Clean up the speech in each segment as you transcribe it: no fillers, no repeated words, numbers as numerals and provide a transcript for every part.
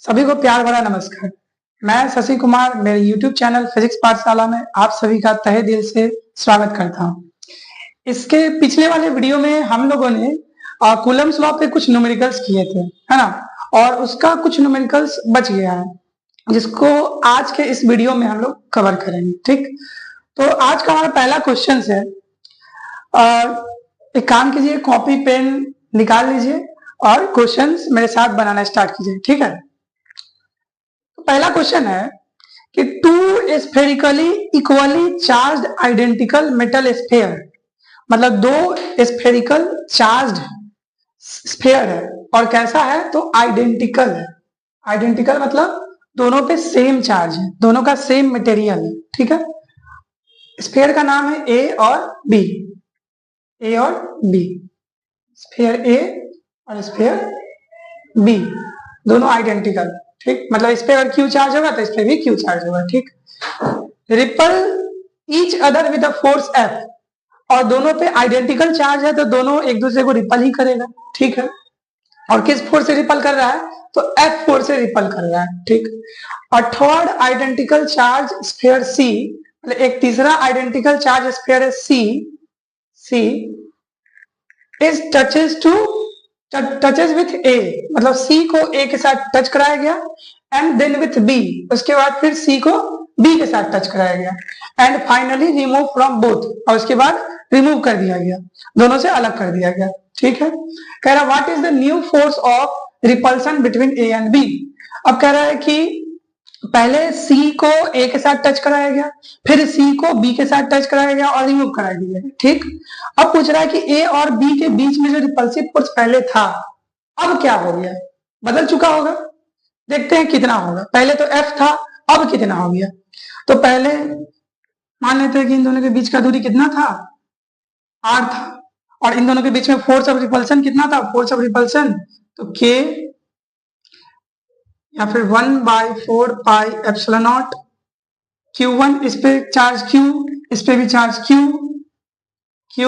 सभी को प्यार भरा नमस्कार। मैं शशि कुमार मेरे YouTube चैनल फिजिक्स पाठशाला में आप सभी का तहे दिल से स्वागत करता हूं। इसके पिछले वाले वीडियो में हम लोगों ने कूलम्स लॉ पे कुछ न्यूमेरिकल्स किए थे, है ना, और उसका कुछ न्यूमेरिकल्स बच गया है जिसको आज के इस वीडियो में हम लोग कवर करेंगे। ठीक, तो आज का हमारा पहला क्वेश्चन है, एक काम कीजिए, कॉपी पेन निकाल लीजिए और क्वेश्चंस मेरे साथ बनाना स्टार्ट कीजिए। ठीक है, पहला क्वेश्चन है कि two spherically equally charged identical metal sphere, मतलब दो स्फेरिकल चार्ज्ड स्फेयर है और कैसा है, तो आइडेंटिकल है। आइडेंटिकल मतलब दोनों पे सेम चार्ज है, दोनों का सेम मटेरियल है। ठीक है, स्फेयर का नाम है ए और बी, ए और बी, स्फेयर ए और स्फेयर बी, दोनों आइडेंटिकल। ठीक, मतलब इस पे अगर क्यू चार्ज होगा तो इस पे भी क्यू चार्ज होगा। ठीक, ripple each other with force F, और दोनों पे आइडेंटिकल चार्ज है तो दोनों एक दूसरे को रिपल ही करेगा। ठीक है, और किस फोर्स से रिपल कर रहा है, तो एफ फोर्स से रिपल कर रहा है। ठीक, और थर्ड आइडेंटिकल चार्ज स्फीयर सी, मतलब एक तीसरा आइडेंटिकल चार्ज स्फीयर है सी, सी इज टचेस विथ ए, मतलब सी को ए के साथ टच कराया गया, एंड देन विथ बी, उसके बाद फिर सी को बी के साथ टच कराया गया, and finally remove from both, और उसके बाद रिमूव कर दिया गया, दोनों से अलग कर दिया गया। ठीक है, कह रहा what is the new force of repulsion between A and B. अब कह रहा है कि पहले सी को ए के साथ टच कराया गया, फिर सी को बी के साथ टच कराया गया और रिमूव कराया गया। ठीक, अब पूछ रहा है कि ए और बी के बीच में जो रिपल्सिव फोर्स पहले था अब क्या हो गया, बदल चुका होगा। देखते हैं कितना होगा। पहले तो एफ था, अब कितना हो गया। तो पहले मान लेते हैं कि इन दोनों के बीच का दूरी कितना था, आर था, और इन दोनों के बीच में फोर्स ऑफ रिपल्सन कितना था, फोर्स ऑफ रिपल्सन तो के या फिर 1/4 पाई एप्सिलॉन नॉट Q1, इस पे चार्ज Q, इस पे भी charge Q, Q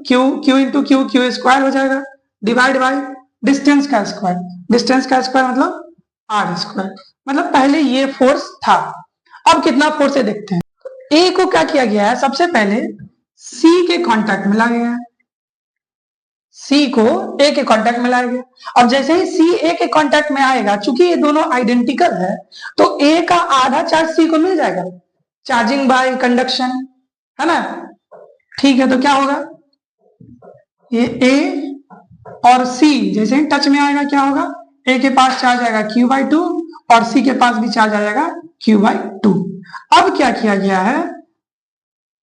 Q Q into Q, Q square हो जाएगा, डिवाइड बाय डिस्टेंस का स्क्वायर, डिस्टेंस का स्क्वायर मतलब R स्क्वायर, मतलब पहले ये फोर्स था। अब कितना फोर्स है देखते हैं। A को क्या किया गया है, सबसे पहले C के कांटेक्ट में लाया गया है, C को A के कांटेक्ट में लाया गया। अब जैसे ही C A के कांटेक्ट में आएगा, चूंकि ये दोनों आइडेंटिकल है तो A का आधा चार्ज C को मिल जाएगा, चार्जिंग बाय कंडक्शन, है ना। ठीक है, तो क्या होगा, ये A और C जैसे ही टच में आएगा क्या होगा, A के पास चार्ज आएगा Q/2 और C के पास भी चार्ज आ जाएगा Q/2। अब क्या किया गया है,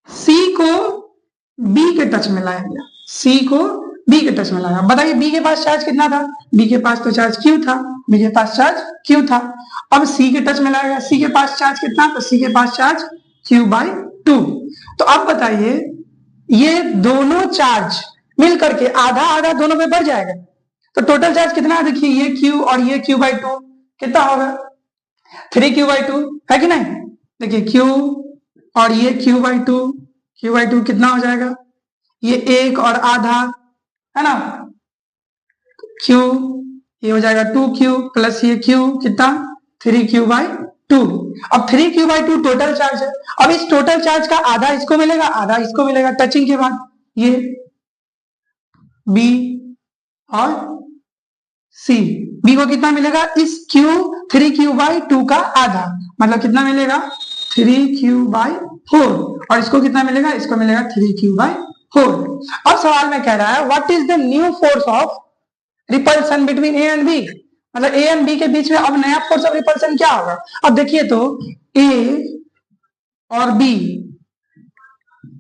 C को B के टच में लाया गया, C को B के टच में लाया। बताइए B के पास चार्ज कितना था, B के पास तो चार्ज Q था, B के पास चार्ज Q था। अब C के टच में लाया गया, C के पास चार्ज कितना, तो C के पास चार्ज Q/2। तो अब बताइए ये दोनों चार्ज मिल करके आधा आधा दोनों में बढ़ जाएगा, तो टोटल चार्ज कितना है, देखिए ये Q और ये Q/2 कितना होगा, 3Q/2 है कि नहीं। देखिए Q और ये Q/2, Q/2 कितना हो जाएगा, ये एक और आधा, है ना, Q ये हो जाएगा 2Q प्लस ये Q कितना 3Q/2। अब 3Q/2 टोटल चार्ज है। अब इस टोटल चार्ज का आधा इसको मिलेगा, आधा इसको मिलेगा, टचिंग के बाद ये B और C, B को कितना मिलेगा, इस Q 3Q/2 का आधा, मतलब कितना मिलेगा 3Q/4, और इसको कितना मिलेगा, इसको मिलेगा 3Q/4। अब सवाल में कह रहा है what is the new force of repulsion between A and B, मतलब ए एंड बी के बीच में अब नया फोर्स ऑफ रिपल्सन क्या होगा। अब देखिए तो ए और बी,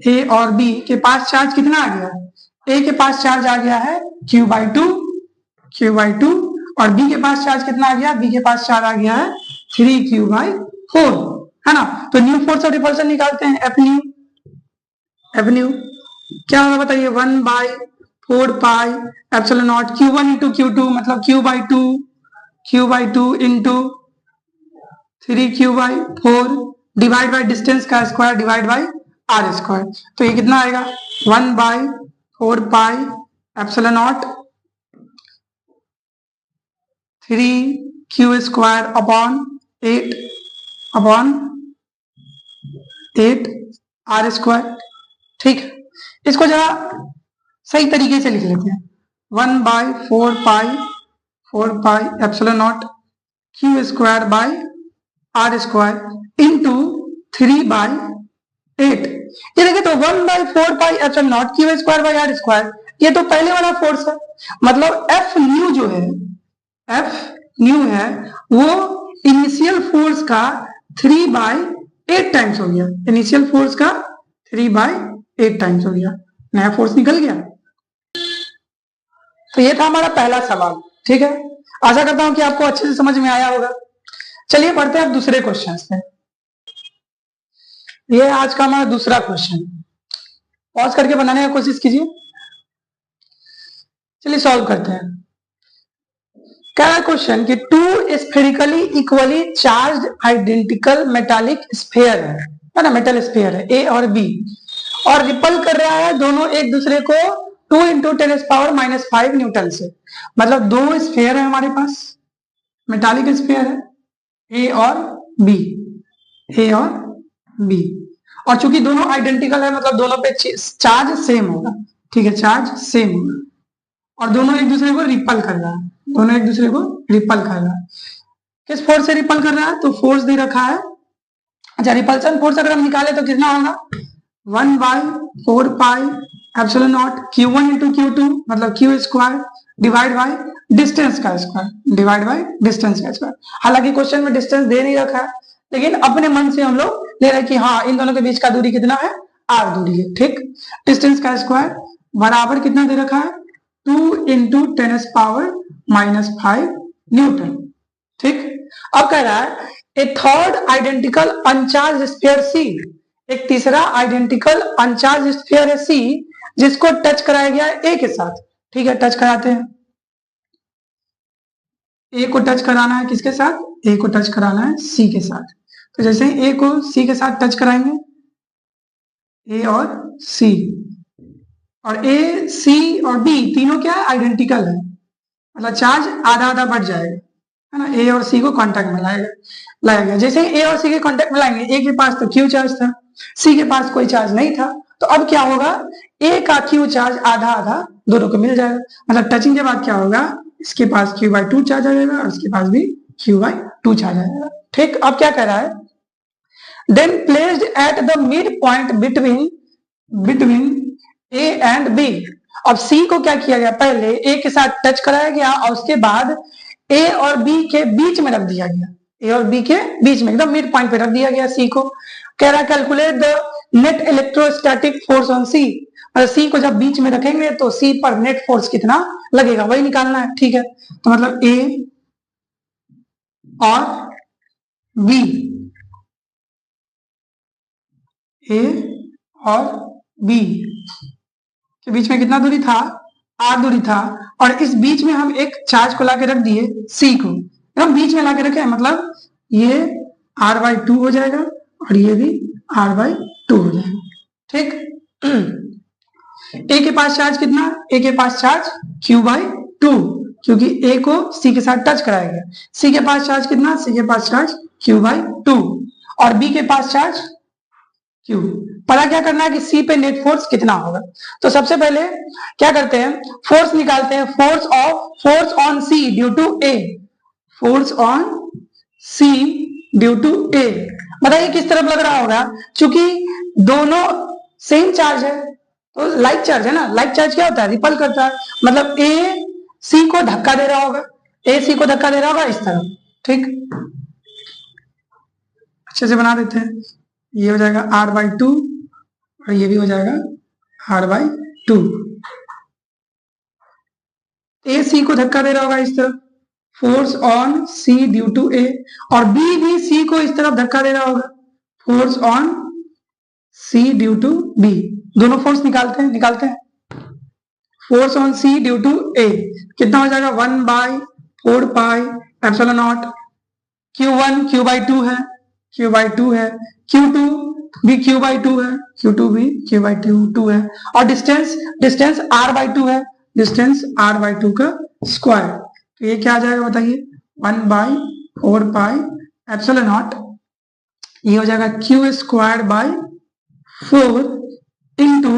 ए और बी के पास चार्ज कितना आ गया, ए के पास चार्ज आ गया है Q/2, Q/2, और बी के पास चार्ज कितना आ गया, बी के पास चार्ज आ गया है 3Q/4, है ना। तो न्यू फोर्स ऑफ रिपल्सन निकालते हैं, एफ न्यू, एफ न्यू क्या होगा बताइए, 1/4 pi epsilon not Q1 into Q2, मतलब Q/2 into 3Q/4 divide by distance का square divide by R square. तो ये कितना आएगा, 1/4 pi epsilon not Q square upon 8 R square. ठीक है, इसको जरा सही तरीके से लिख लेते हैं। 1/4 pi epsilon not Q square by r square into 3/8। ये देखिए तो 1/4 pi epsilon not Q square by r square, ये तो पहले वाला फोर्स है, मतलब एफ न्यू जो है, एफ न्यू है वो इनिशियल फोर्स का 3/8 टाइम्स हो गया। इनिशियल फोर्स का 3/8 टाइम्स हो गया, नया फोर्स निकल गया। तो ये था हमारा पहला सवाल। ठीक है, आशा करता हूं कि आपको अच्छे से समझ में आया होगा। चलिए बढ़ते हैं अब दूसरे क्वेश्चन पे। ये आज का हमारा दूसरा क्वेश्चन, पॉज करके बनाने की कोशिश कीजिए। चलिए सॉल्व करते हैं। क्या क्वेश्चन कि two spherically equally charge identical metallic sphere है ना, मेटल स्फीयर है ए और बी, और रिपल कर रहा है दोनों एक दूसरे को 2 × 10⁻⁵ न्यूटन से। मतलब दो स्फीयर है हमारे पास, मेटालिक स्फीयर है ए और बी, ए और बी, और चूंकि दोनों आइडेंटिकल है मतलब दोनों पे चार्ज सेम होगा। ठीक है, चार्ज सेम होगा, और दोनों एक दूसरे को रिपल कर रहा है, दोनों एक दूसरे को रिपल कर रहा है। किस फोर्स से रिपल कर रहा है? तो फोर्स दे रखा है। अच्छा, रिपल्सन फोर्स अगर हम निकाले तो कितना होगा? 1/4 pi epsilon not Q1 × Q2 मतलब Q square divide by distance का स्क्वायर, डिवाइड बाय डिस्टेंस का स्क्वायर। हालांकि क्वेश्चन में डिस्टेंस दे नहीं रखा है, लेकिन अपने मन से हम लोग ले रहे हैं कि हाँ इन दोनों के बीच का दूरी कितना है? r दूरी है। ठीक, डिस्टेंस का स्क्वायर बराबर कितना दे रखा है? 2 × 10⁻⁵ न्यूटन। ठीक, अब कह रहा है ए थर्ड आइडेंटिकल अनचार्ज स्फीयर सी, एक तीसरा आइडेंटिकल अनचार्ज स्फीयर है सी, जिसको टच कराया गया है ए के साथ। ठीक है, टच कराते हैं। ए को टच कराना है किसके साथ? ए को टच कराना है सी के साथ। तो जैसे ए को सी के साथ टच कराएंगे, ए और सी, और ए सी और बी तीनों क्या है? आइडेंटिकल है, मतलब चार्ज आधा आधा बढ़ जाएगा, है ना। ए और सी को कांटेक्ट में लाया गया। जैसे ए और सी के कांटेक्ट में लाएंगे, ए के पास तो क्यू चार्ज था, सी के पास कोई चार्ज नहीं था, तो अब क्या होगा? ए का क्यू चार्ज आधा आधा दोनों को मिल जाएगा। मतलब टचिंग के बाद क्या होगा? इसके पास Q/2 चार्ज आ जाएगा और इसके पास भी Q/2 चार्ज आ जाएगा। ठीक, अब क्या कह रहा है? Then placed at the mid point between A and B. अब सी को क्या किया गया? पहले ए के साथ टच कराया गया और उसके बाद ए और बी के बीच में रख दिया गया, ए और बी के बीच में एकदम मिड पॉइंट पे रख दिया गया सी को। कह रहा है calculate the net electrostatic force on C. मतलब सी को जब बीच में रखेंगे तो सी पर नेट फोर्स कितना लगेगा वही निकालना है। ठीक है, तो मतलब ए और बी, ए और बी के बीच में कितना दूरी था? r दूरी था, और इस बीच में हम एक चार्ज को लाके रख दिए c को, हम बीच में लाके रखे, मतलब ये r/2 हो जाएगा और ये भी r/2 हो जाएगा। ठीक, a के पास चार्ज कितना? a के पास चार्ज Q/2, क्योंकि a को c के साथ टच कराया गया। c के पास चार्ज कितना? c के पास चार्ज Q/2, और b के पास चार्ज Q। पता क्या करना है कि C पे नेट फोर्स कितना होगा। तो सबसे पहले क्या करते हैं? फोर्स निकालते हैं। Force on C due to A, force on C due to A। बताइए किस तरफ लग रहा होगा? चूंकि दोनों सेम चार्ज है तो लाइक चार्ज है ना, लाइक चार्ज क्या होता है? रिपल करता है, मतलब A C को धक्का दे रहा होगा, A C को धक्का दे रहा होगा इस तरफ। ठीक, अच्छे से बना देते हैं। ये हो जाएगा r/2 और ये भी हो जाएगा r/2। ए सी को धक्का दे रहा होगा इस तरफ, force on C due to A, और बी भी सी को इस तरफ धक्का दे रहा होगा, force on C due to B. दोनों फोर्स निकालते हैं। Force on C due to A कितना हो जाएगा? 1/4 pi epsilon not Q1 Q/2 है, Q/2 है, Q2 भी Q/2 है, Q2 भी Q/2 है, और डिस्टेंस r/2 है, डिस्टेंस r/2 का स्क्वायर। तो ये क्या आ जाएगा बताइए? 1/4πε0, ये हो जाएगा Q²/4 इंटू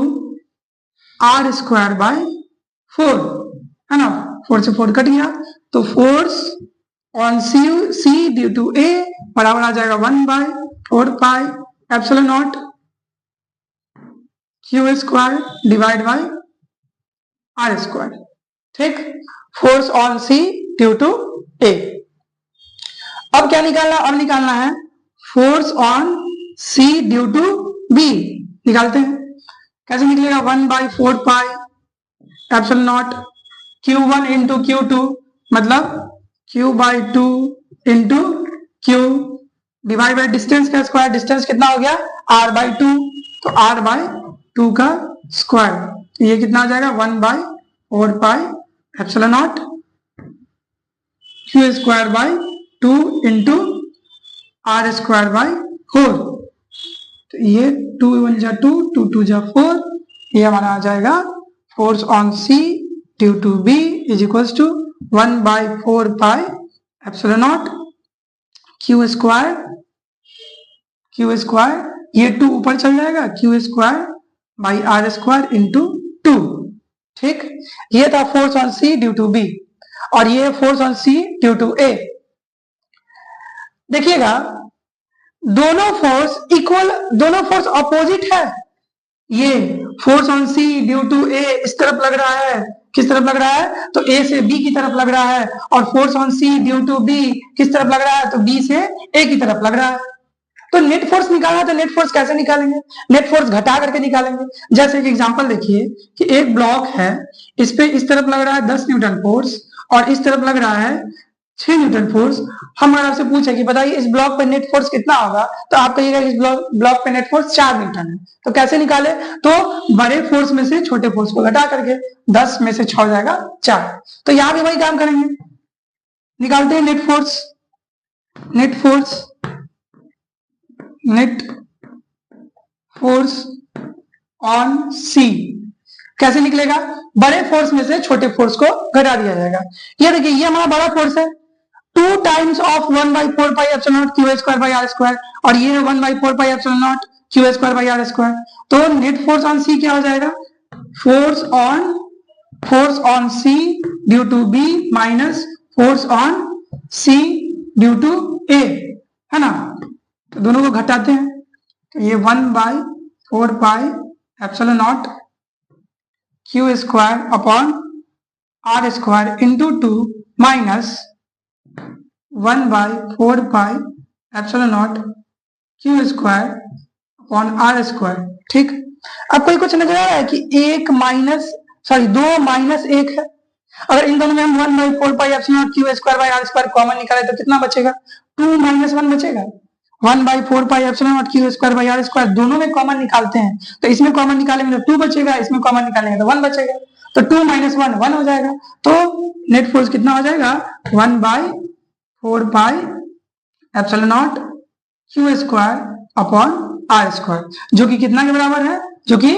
R²/4, है ना। 4 से 4 कट गया, तो force on C due to A बराबर आ जाएगा 1/4πε0 Q² डिवाइड बाई R²। ठीक, force on C due to A. अब क्या निकालना, अब निकालना है force on C due to B. निकालते हैं, कैसे निकलेगा, 1/4πε0 Q1 इंटू Q2 मतलब Q/2 into Q divide by distance का स्क्वायर, डिस्टेंस कितना हो गया R/2, तो R/2 का स्क्वायर, तो ये कितना आ जाएगा 1/4πε0 Q²/2 इंटू R²/4, तो ये 2 × 1 = 2, 2 × 2 = 4, ये हमारा आ जाएगा force on C due to B is equals to 1/4πε0 Q², ये 2 ऊपर चल जाएगा, Q²/R² इंटू 2। ठीक, ये था force on C due to B, और ये force on C due to A. देखिएगा दोनों फोर्स इक्वल, दोनों फोर्स अपोजिट है। ये force on C due to A इस तरफ लग रहा है, किस तरफ लग रहा है, तो ए से बी की तरफ लग रहा है, और force on C due to B किस तरफ लग रहा है, तो बी से ए की तरफ लग रहा है। तो नेट फोर्स निकालना है, तो नेट फोर्स कैसे निकालेंगे, नेट फोर्स घटा करके निकालेंगे। जैसे एक एग्जांपल देखिए कि एक ब्लॉक है, इस पे इस तरफ लग रहा है 10 न्यूटन फोर्स और इस तरफ लग रहा है 6 न्यूटन फोर्स। हम अगर आपसे पूछे कि बताइए इस ब्लॉक पे नेट फोर्स कितना होगा, तो आप कहिएगा इस ब्लॉक पे नेट फोर्स 4 न्यूटन है। तो कैसे निकाले, तो बड़े फोर्स में से छोटे फोर्स को घटा करके 10 में से 6 हो जाएगा 4। तो यहां भी वही काम करेंगे, निकालते हैं नेट फोर्स ऑन सी। कैसे निकलेगा, बड़े फोर्स में से छोटे फोर्स को घटा दिया जाएगा। ये देखिए ये हमारा बड़ा फोर्स है, 2 टाइम्स ऑफ 1/4πε0 Q²/R², और ये है 1/4πε0 Q²/R²। तो नेट फोर्स ऑन सी क्या हो जाएगा, force on C due to B minus force on C due to A, है ना। तो दोनों को घटाते हैं, तो ये 1/4πε0 Q²/R² इंटू 2 माइनस 1/4πε0 Q²/R²। ठीक, अब कोई कुछ नजर आ रहा है कि 2 माइनस 1 है। अगर इन दोनों में हम 1/4πε0 Q²/R² कॉमन निकाले तो कितना बचेगा, 2 - 1 बचेगा। 1/4πε0 Q²/R² दोनों में कॉमन निकालते हैं, तो इसमें कॉमन निकालेंगे तो 2 बचेगा, इसमें कॉमन निकालेंगे तो 1 बचेगा, तो 2 - 1 1 हो जाएगा। तो नेट फोर्स कितना हो जाएगा, 1/4πε0 Q²/R², जो कि कितना के बराबर है, जो कि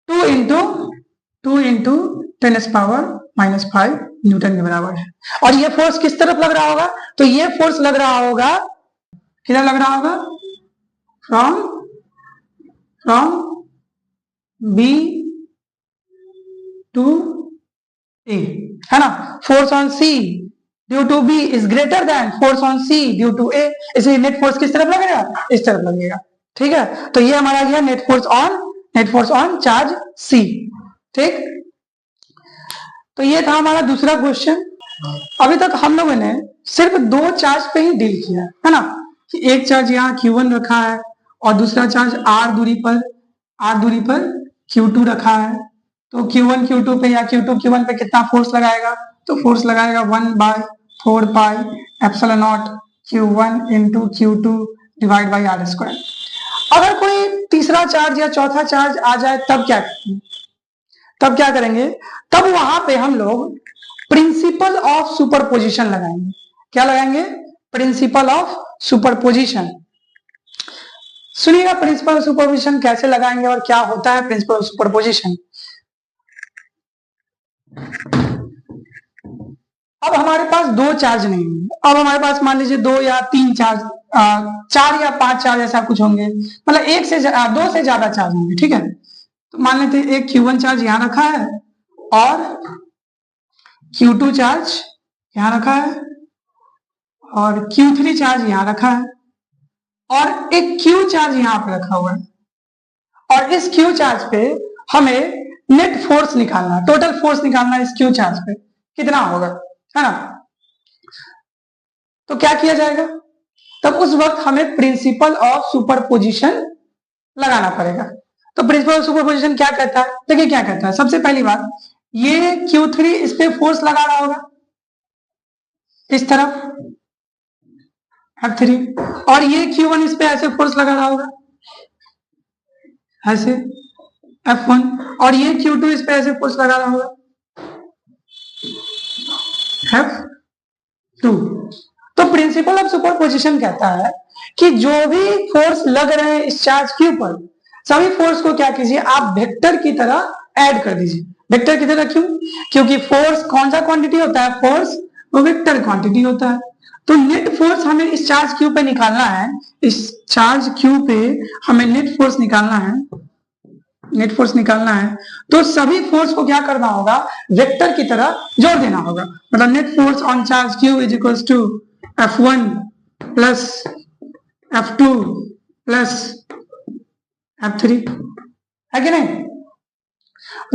2 इंटू 10⁻⁻5 न्यूटन के बराबर है। और ये फोर्स किस तरफ लग रहा होगा, तो ये फोर्स लग रहा होगा, किधर लग रहा होगा, फ्रॉम बी टू ए, है ना। Force on C due to B is greater than force on C due to A, इसलिए नेट फोर्स किस तरफ लगेगा, इस तरफ लगेगा। ठीक है, तो ये हमारा गया net force on charge C. ठीक, तो ये था हमारा दूसरा क्वेश्चन। अभी तक हम लोगों ने सिर्फ 2 चार्ज पे ही डील किया है ना, कि एक चार्ज यहाँ Q1 रखा है और दूसरा चार्ज R दूरी पर Q2 रखा है। तो Q1 Q2 पे या Q2 Q1 पे कितना फोर्स लगाएगा, तो फोर्स लगाएगा 1/4πε0 Q1 into Q2 divide by R²। अगर कोई तीसरा चार्ज या चौथा चार्ज आ जाए तब क्या करेंगे, तब वहां पे हम लोग प्रिंसिपल ऑफ सुपरपोजिशन लगाएंगे। क्या लगाएंगे, प्रिंसिपल ऑफ सुपरपोजिशन। सुनिएगा प्रिंसिपल ऑफ सुपरपोजिशन कैसे लगाएंगे और क्या होता है प्रिंसिपल ऑफ सुपरपोजिशन। अब हमारे पास दो चार्ज नहीं होंगे, अब हमारे पास मान लीजिए दो या तीन चार्ज, चार या पांच चार्ज ऐसा कुछ होंगे, मतलब एक से दो से ज्यादा चार्ज होंगे, ठीक है। तो मान लेते हैं एक Q1 चार्ज यहाँ रखा है और Q2 चार्ज यहाँ रखा है और Q3 चार्ज यहाँ रखा है और एक Q चार्ज यहाँ पे रखा हुआ है, और इस Q चार्ज पे हमें नेट फोर्स निकालना है, टोटल फोर्स निकालना है इस Q चार्ज पे कितना होगा, है ना। तो क्या किया जाएगा, तब उस वक्त हमें प्रिंसिपल ऑफ सुपरपोजिशन लगाना पड़ेगा। तो प्रिंसिपल ऑफ सुपरपोजिशन क्या कहता है, देखिए क्या कहता है। सबसे पहली बात, ये Q3 इस पे फोर्स लगा रहा होगा इस तरफ F3, और ये Q1 इस पे ऐसे फोर्स लगा रहा होगा ऐसे F1, और ये Q2 इस पे ऐसे फोर्स लगा रहा होगा F2। तो प्रिंसिपल ऑफ सुपरपोजिशन कहता है कि जो भी फोर्स लग रहे हैं इस चार्ज Q पर, सभी फोर्स को क्या कीजिए, आप वेक्टर की तरह ऐड कर दीजिए। वेक्टर की तरह क्यों, क्योंकि फोर्स कौन सा क्वांटिटी होता है, फोर्स वो वेक्टर क्वांटिटी होता है। तो नेट फोर्स हमें इस चार्ज Q पे निकालना है, इस चार्ज Q पे हमें नेट फोर्स निकालना है, नेट फोर्स निकालना है। तो सभी फोर्स को क्या करना होगा, वेक्टर की तरह जोड़ देना होगा। मतलब net force on charge Q is equals to F1 plus F2 plus F3, है कि नहीं।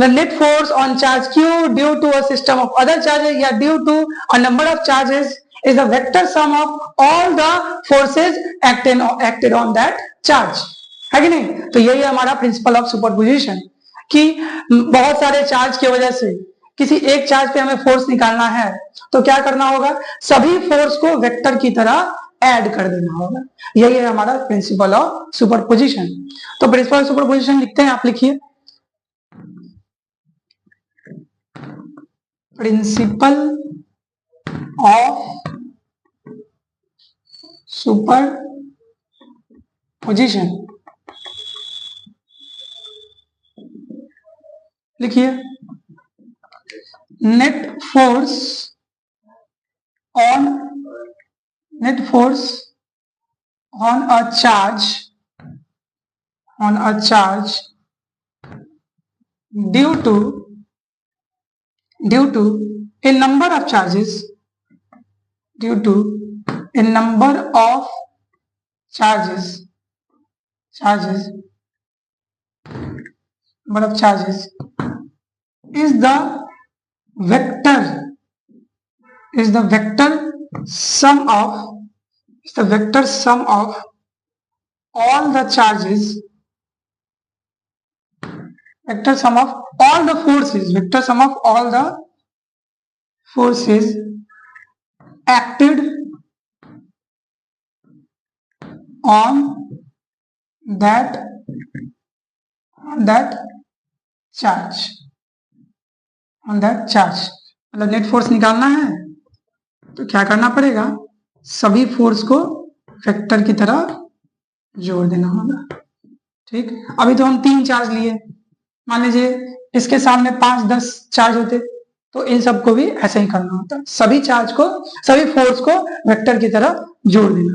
The net force on charge Q due to a system of other charges या due to a number of charges is the vector sum of all the forces acted on that charge, है कि नहीं। तो यही है हमारा principle of superposition, कि बहुत सारे चार्ज की वजह से किसी एक चार्ज पे हमें फोर्स निकालना है, तो क्या करना होगा, सभी फोर्स को वेक्टर की तरह ऐड कर देना होगा। यही है हमारा प्रिंसिपल ऑफ सुपरपोजिशन। तो प्रिंसिपल ऑफ सुपरपोजिशन लिखते हैं, आप लिखिए, प्रिंसिपल ऑफ सुपरपोजिशन लिखिए, net force on a charge due to a number of charges, due to a number of charges is the vector sum of all the charges, vector sum of all the forces acted on that charge, मतलब net force निकालना है तो क्या करना पड़ेगा, सभी force को vector की तरह जोड़ देना होगा। ठीक, अभी तो हम 3 चार्ज लिए, मान लीजिए इसके सामने 5-10 चार्ज होते तो इन सबको भी ऐसे ही करना होता, सभी फोर्स को वेक्टर की तरह जोड़ देना।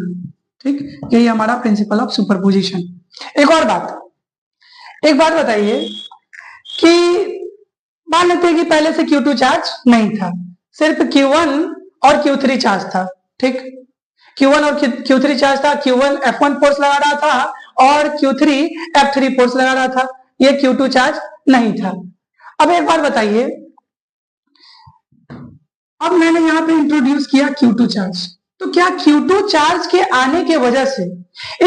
ठीक, यही हमारा प्रिंसिपल ऑफ सुपरपोजिशन। एक बात बताइए कि मान लेते हैं कि पहले से Q2 चार्ज नहीं था, सिर्फ Q1 और Q3 चार्ज था। ठीक, Q1 और Q3 चार्ज था, Q1 F1 फोर्स लगा रहा था और Q3 F3 फोर्स लगा रहा था, ये Q2 चार्ज नहीं था। अब एक बात बताइए, अब मैंने यहां पे इंट्रोड्यूस किया Q2 चार्ज, तो क्या Q2 चार्ज के आने के वजह से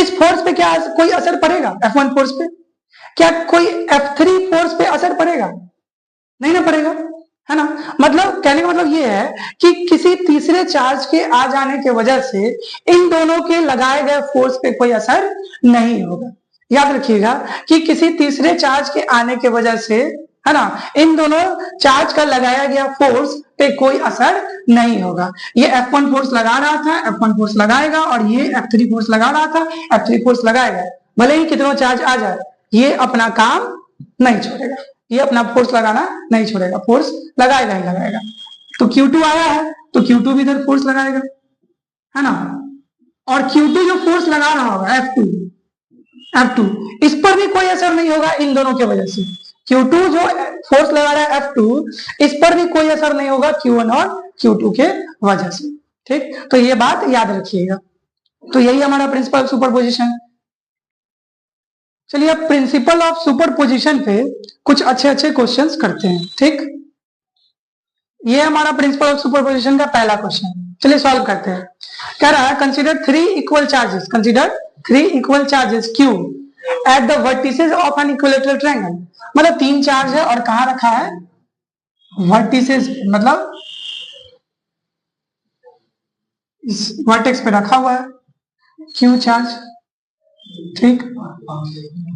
इस फोर्स पे क्या कोई असर पड़ेगा, F1 फोर्स पे? क्या कोई F3 फोर्स पे असर पड़ेगा? नहीं ना पड़ेगा, है ना। मतलब कहने का मतलब ये है कि किसी तीसरे चार्ज के आ जाने के वजह से इन दोनों के लगाए गए फोर्स पे कोई असर नहीं होगा। याद रखिएगा कि किसी तीसरे चार्ज के आने के वजह से, है ना, इन दोनों चार्ज का लगाया गया फोर्स पे कोई असर नहीं होगा। ये F1 फोर्स लगा रहा था, F1 फोर्स लगाएगा, और ये F3 फोर्स लगा रहा था, F3 फोर्स लगाएगा। भले ही कितनों चार्ज आ जाए, ये अपना काम नहीं छोड़ेगा, ये अपना फोर्स लगाना नहीं छोड़ेगा, फोर्स लगाएगा ही लगाएगा। तो Q2 आया है तो Q2 भी इधर फोर्स लगाएगा, है ना। और Q2 जो फोर्स लगा रहा होगा F2 इस पर भी कोई असर नहीं होगा इन दोनों की वजह से। Q2 जो फोर्स लगा रहा है F2 इस पर भी कोई असर नहीं होगा Q1 और Q2 के वजह से, ठीक। तो ये बात याद रखिएगा। तो यही हमारा प्रिंसिपल ऑफ सुपरपोजिशन। चलिए अब प्रिंसिपल ऑफ सुपरपोजिशन पे कुछ अच्छे अच्छे क्वेश्चंस करते हैं, ठीक। ये हमारा प्रिंसिपल ऑफ सुपरपोजिशन का पहला क्वेश्चन, चलिए सॉल्व करते हैं। कह रहा है consider 3 equal charges Q at the vertices of an equilateral triangle. मतलब 3 चार्ज है और कहां रखा है, वर्टिसेस, मतलब इस वर्टेक्स पे रखा हुआ है Q चार्ज, ठीक।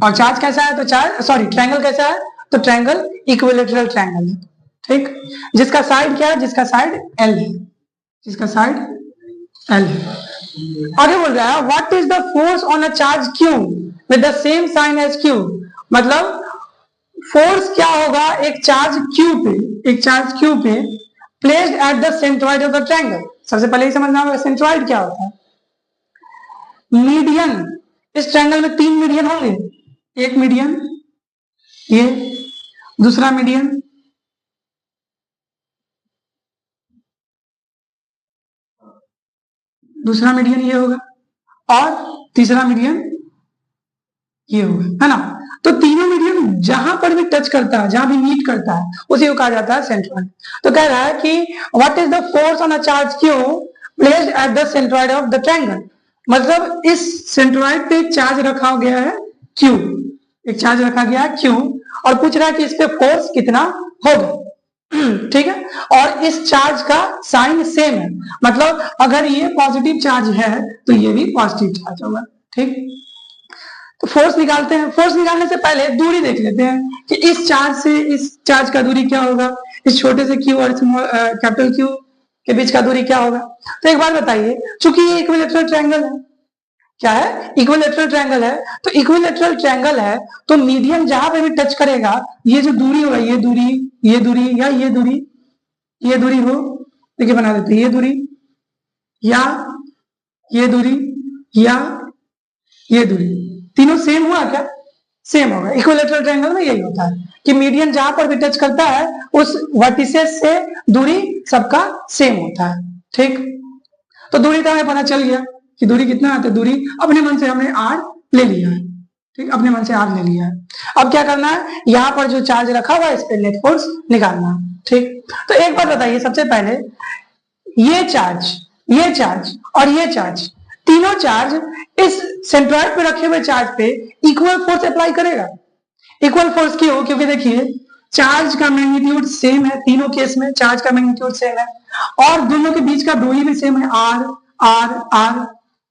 और चार्ज कैसा है, तो ट्रायंगल कैसा है, तो ट्रायंगल इक्विलेटरल ट्रायंगल है, ठीक। जिसका साइड क्या है, जिसका साइड L है, जिसका साइड L है। आगे बोल रहा है what is the force on a charge Q with the same sign as Q। मतलब फोर्स क्या होगा एक चार्ज Q पे placed at the centroid of the triangle. सबसे पहले ही समझना होगा सेंट्रॉइड क्या होता है। मीडियन, इस ट्रायंगल में 3 मीडियन होंगे, एक मीडियन ये, दूसरा मीडियन ये होगा और तीसरा मीडियन ये होगा, है ना। तो तीनों मीडियन जहां पर भी टच करता है, जहां भी मीट करता है, उसी को कहा जाता है सेंट्रॉइड। तो कह रहा है कि what is the force on a charge Q placed at the centroid of the triangle. मतलब इस सेंट्रॉइड पे एक चार्ज रखा गया है Q, और पूछ रहा है कि इस पे फोर्स कितना होगा, ठीक है। और इस चार्ज का साइन सेम है, मतलब अगर ये पॉजिटिव चार्ज है तो ये भी पॉजिटिव चार्ज होगा, ठीक। तो फोर्स निकालते हैं। फोर्स निकालने से पहले दूरी देख लेते हैं कि इस चार्ज से इस चार्ज का दूरी क्या होगा, इस छोटे से Q और कैपिटल Q के बीच का दूरी क्या होगा। तो एक बार बताइए, चूंकि ये इक्विलेटरल ट्रायंगल है, क्या है, इक्विलेटरल ट्रायंगल है, तो इक्विलेटरल ट्रायंगल है तो मीडियन जहां पे भी टच करेगा, ये जो दूरी होगा, ये दूरी या ये दूरी हो, देखिए बना देते हैं, ये दूरी या ये दूरी या ये दूरी, तीनों सेम हुआ क्या, सेम होगा। इक्विलेटरल ट्रायंगल में यही होता है कि मीडियन जहां पर भी टच करता है उस वर्टिसेस से दूरी सबका सेम होता है, ठीक। तो दूरी तो हमें पता चल गया कि दूरी कितना है, तो दूरी अपने मन से हमने R ले लिया है, ठीक, अपने मन से R ले लिया है। अब क्या करना है, यहाँ पर जो चार्ज रखा हुआ है इस पे नेट फोर्स निकालना है, ठीक। तो एक बार बताइए, सबसे पहले ये चार्ज और ये चार्ज, तीनों चार्ज इस सेंट्रॉइड पे रखे हुए चार्ज पे इक्वल फोर्स अप्लाई करेगा। इक्वल फोर्स क्यों, क्योंकि देखिए चार्ज का मैग्नीट्यूड सेम है, तीनों केस में चार्ज का मैग्नीट्यूड सेम है और दोनों के बीच का दूरी भी सेम है, R,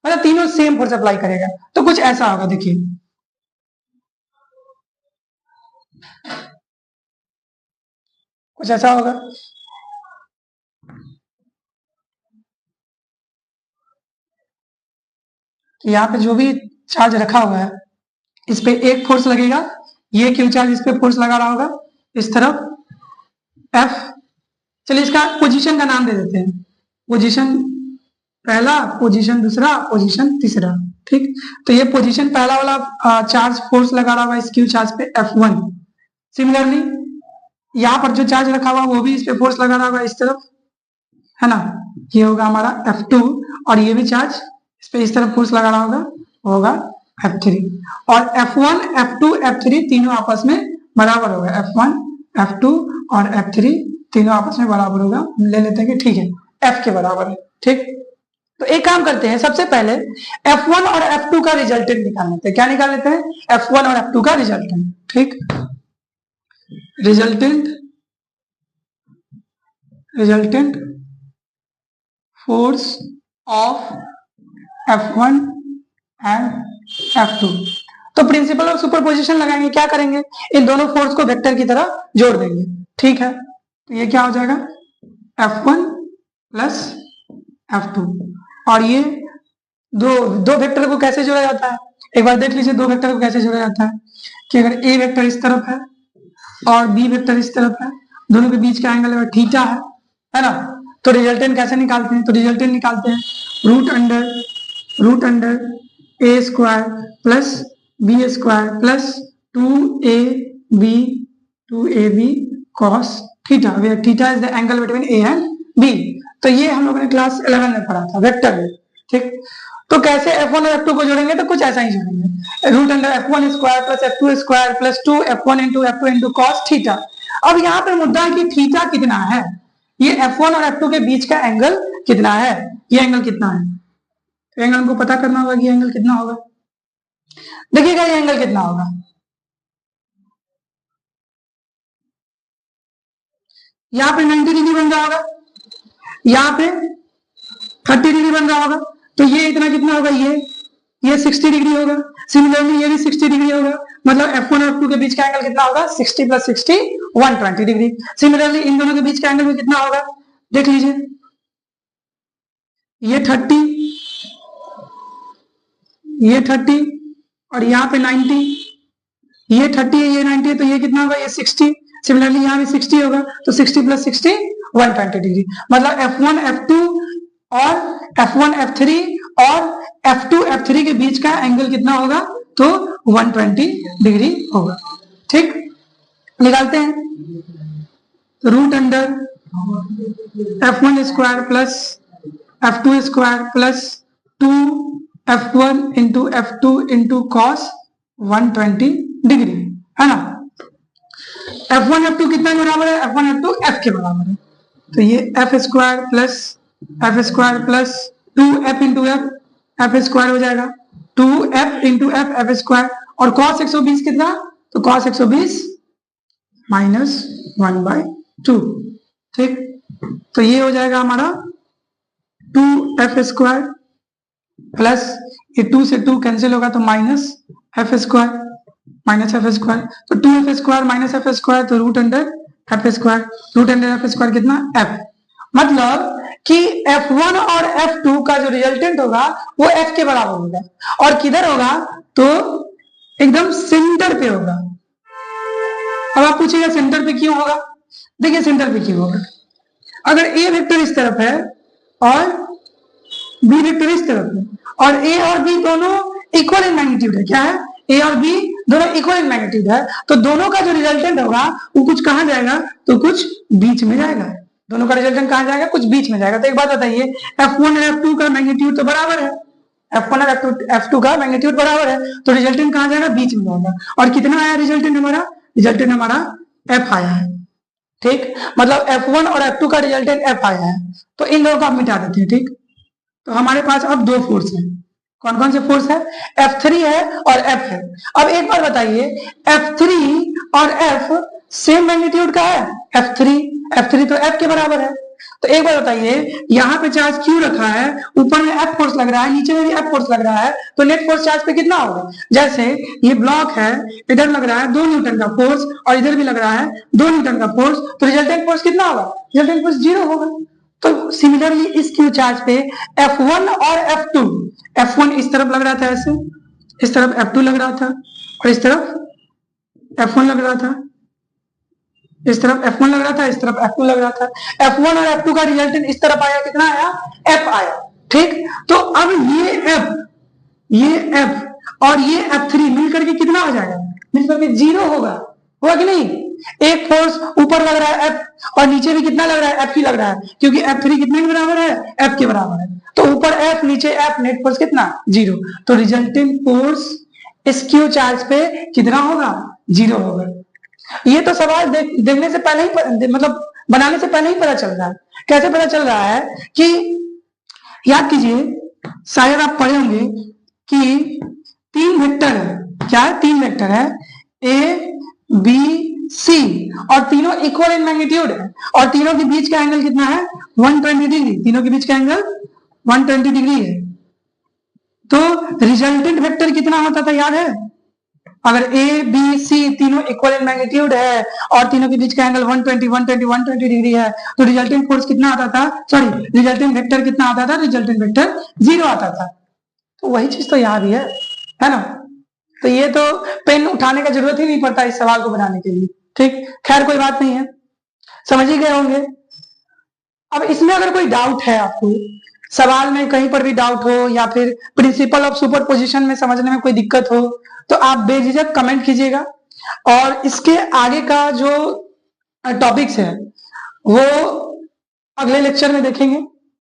मतलब तीनों सेम फोर्स अप्लाई करेगा। तो कुछ ऐसा होगा, देखिए कुछ ऐसा होगा, कि यहाँ पे जो भी चार्ज रखा हुआ है इस पे एक फोर्स लगेगा, ये Q चार्ज इस पे फोर्स लगा रहा होगा इस तरफ F। चलिए इसका पोजीशन का नाम दे देते हैं, पोजीशन पहला, पोजीशन दूसरा, पोजीशन तीसरा, ठीक। तो ये पोजीशन पहला वाला चार्ज फोर्स लगा रहा होगा इस Q चार्ज पे F1। सिमिलरली यहाँ पर जो चार्ज रखा हुआ वो भी इस पे फोर्स लगा रहा होगा इस तरफ, है ना, ये होगा हमारा F2 और ये भी चार्ज इस पे इस तरफ फोर्स लगा रहा होगा F3। और F1, F2, F3 तीनों आपस में बराबर होगा, F1, F2 और F3 तीनों आपस में बराबर होगा, ले लेते हैं कि ठीक है F के बराबर है, ठीक। तो एक काम करते हैं, सबसे पहले F1 और F2 का रिजल्टेंट निकाल लेते हैं। क्या निकाल लेते हैं, F1 और F2 का रिजल्टेंट, ठीक। Resultant force of F1 and F2। तो प्रिंसिपल ऑफ सुपरपोजिशन लगाएंगे, क्या करेंगे, इन दोनों फोर्स को वेक्टर की तरह जोड़ देंगे, ठीक है। तो ये क्या हो जाएगा, F1 प्लस F2। और ये दो वेक्टर को कैसे जोड़ा जाता है, एक बार देख लीजिए, दो वेक्टर को कैसे जोड़ा जाता है कि अगर A वेक्टर इस तरफ है और B वेक्टर इस तरफ है, दोनों के बीच का एंगल अगर थीटा है है ना। तो रिजल्टेंट कैसे निकालते हैं, तो रिजल्टेंट निकालते हैं root under A square plus B square plus 2ab cos theta, where theta is the angle between A and B. तो ये हम लोगों ने क्लास 11 में पढ़ा था, वेक्टर में। ठीक, तो कैसे F1 और F2 को जोड़ेंगे, तो कुछ ऐसा ही जोड़ेंगे, root under F1 square plus F2 square plus 2F1 into F2 into cos theta. अब यहाँ पे मुद्दा है कि थीटा कितना है, ये F1 और F2 के बीच का एंगल कितना है, ये एंगल कितना है, तो एंगल हमको पता करना होगा कि एंगल कितना होगा। देखिएगा ये एंगल कितना होगा, यहाँ पे 90 डिग्री बन रहा होगा, यहाँ पे 30 डिग्री बन रहा होगा, तो ये इतना कितना होगा, ये 60 डिग्री होगा। सिमिलरली ये भी 60 डिग्री होगा, मतलब F1 और F2 के बीच का एंगल कितना होगा, 60 प्लस 60 120 डिग्री। सिमिलरली इन दोनों के बीच का एंगल भी कितना होगा, देख लीजिए, ये 30, ये 30 और यहाँ पे 90, ये 30 है ये 90 है, तो ये कितना होगा, ये 60। सिमिलरली यहाँ भी 60 होगा, तो 60 प्लस 60 120 डिग्री। मतलब F1 F2 और F1 F3 और F2 F3 के बीच का एंगल कितना होगा, तो 120 डिग्री होगा। ठीक, निकालते हैं, root under F1 square plus F2 square plus 2F1 into F2 into cos 120 degree, है ना। F1 F2 कितना के बराबर है, F1 F2 F के बराबर है, तो ये F square plus 2F into F square हो जाएगा, 2F इंटू F स्क्वायर, और cos 120 कितना, तो cos 120 माइनस 1/2। ठीक, तो ये हो जाएगा हमारा 2F स्क्वायर प्लस ये 2 से 2 कैंसिल होगा, तो माइनस F स्क्वायर, तो 2F square minus F square, तो रूट अंडर F स्क्वायर कितना, F। मतलब कि F1 और F2 का जो रिजल्टेंट होगा वो F के बराबर होगा, और किधर होगा, तो एकदम सेंटर पे होगा। अब आप पूछिएगा सेंटर पे क्यों होगा, देखिए सेंटर पे क्यों होगा, अगर ए वेक्टर इस तरफ है और बी वेक्टर इस तरफ है, और ए और बी दोनों इक्वल इन मैग्नीट्यूड है, क्या है, ए और बी दोनों इक्वल इन मैग्नीट्यूड है, तो दोनों का जो रिजल्टेंट होगा वो कुछ कहां जाएगा, तो कुछ बीच में जाएगा। दोनों का रिजल्टेंट कहां जाएगा, कुछ बीच में जाएगा। तो एक बात बताइए, F1 और F2 का मैग्नीट्यूड तो बराबर है, F1 और F2 का मैग्नीट्यूड बराबर है, तो रिजल्टेंट कहां जाएगा, बीच में जाएगा। और कितना आया रिजल्टेंट हमारा, F आया है। ठीक, मतलब F1 और F2 का रिजल्टेंट F आया है, तो इन दोनों को आप मिटा देते हैं। ठीक, तो हमारे पास अब दो फोर्स है, कौन कौन से फोर्स है, F3 है और F है। अब एक बार बताइए, F3 और F सेम मैग्नीट्यूड का है, F3 तो F के बराबर है। तो एक बार बताइए, यहाँ पे चार्ज क्यों रखा है, ऊपर में F फोर्स लग रहा है, नीचे में भी F फोर्स लग रहा है, तो नेट फोर्स चार्ज पे कितना होगा। जैसे ये ब्लॉक है, इधर लग रहा है 2 न्यूटन का फोर्स और इधर भी लग रहा है 2 न्यूटन का फोर्स, तो रिजल्टेंट फोर्स कितना होगा, रिजल्टेंट फोर्स 0 होगा। तो सिमिलरली इस क्यू चार्ज पे F1 और F2, F1 इस तरफ लग रहा था ऐसे, इस तरफ F2 लग रहा था, और इस तरफ F1 लग रहा था, इस तरफ F1 लग रहा था, इस तरफ F2 लग रहा था। F1 और F2 का रिजल्टेंट इस तरफ आया, कितना आया, F आया। ठीक, तो अब ये F और ये F3 मिलकर के कितना हो जाएगा, मिलकर के 0 होगा कि नहीं। एक फोर्स ऊपर लग रहा है F और नीचे भी कितना लग रहा है, F ही लग रहा है, क्योंकि F3 कितने के बराबर है, F के बराबर है। तो ऊपर F नीचे F, नेट फोर्स कितना, 0। तो रिजल्टेंट फोर्स इस क्यू चार्ज पे कितना होगा, 0 होगा। ये तो सवाल देखने से पहले ही, मतलब बनाने से पहले ही पता चल रहा है। कैसे पता चल रहा है कि याद कीजिए, शायद आप पढ़े होंगे कि 3 वेक्टर है, क्या है, 3 वेक्टर है, ए बी सी, और तीनों इक्वल इन मैग्नीट्यूड है, और तीनों के बीच का एंगल कितना है, 120 डिग्री, तीनों के बीच का एंगल 120 डिग्री है। तो रिजल्टेंट वेक्टर कितना होता था, याद है, अगर ए बी सी तीनों इक्वल इन मैग्नीट्यूड है और तीनों के बीच का एंगल 120 डिग्री है, तो रिजल्टेंट फोर्स कितना आता था, सॉरी रिजल्टेंट वेक्टर कितना आता था, रिजल्टेंट वेक्टर 0 आता था। तो वही चीज तो यहाँ भी है ना। तो ये तो पेन उठाने का जरूरत ही नहीं पड़ता इस सवाल को बनाने के लिए। ठीक, खैर कोई बात नहीं है, समझ ही गए होंगे। अब इसमें अगर कोई डाउट है आपको, सवाल में कहीं पर भी डाउट हो या फिर प्रिंसिपल ऑफ सुपरपोजिशन में समझने में कोई दिक्कत हो, तो आप बेझिझक कमेंट कीजिएगा। और इसके आगे का जो टॉपिक्स है वो अगले लेक्चर में देखेंगे।